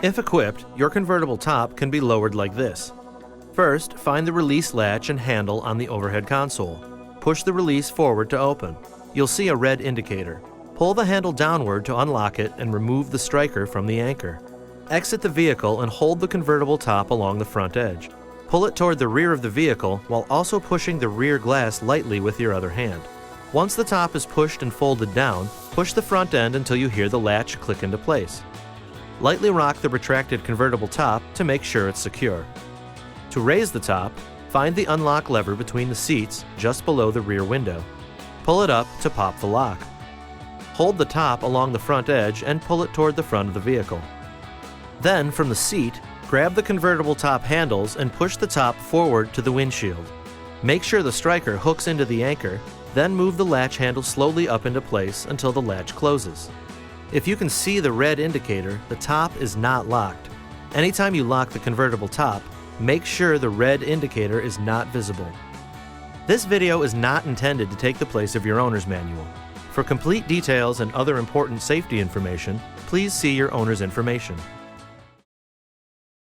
If equipped, your convertible top can be lowered like this. First, find the release latch and handle on the overhead console. Push the release forward to open. You'll see a red indicator. Pull the handle downward to unlock it and remove the striker from the anchor. Exit the vehicle and hold the convertible top along the front edge. Pull it toward the rear of the vehicle while also pushing the rear glass lightly with your other hand. Once the top is pushed and folded down, push the front end until you hear the latch click into place. Lightly rock the retracted convertible top to make sure it's secure. To raise the top, find the unlock lever between the seats just below the rear window. Pull it up to pop the lock. Hold the top along the front edge and pull it toward the front of the vehicle. Then, from the seat, grab the convertible top handles and push the top forward to the windshield. Make sure the striker hooks into the anchor, then move the latch handle slowly up into place until the latch closes. If you can see the red indicator, the top is not locked. Anytime you lock the convertible top, make sure the red indicator is not visible. This video is not intended to take the place of your owner's manual. For complete details and other important safety information, please see your owner's information.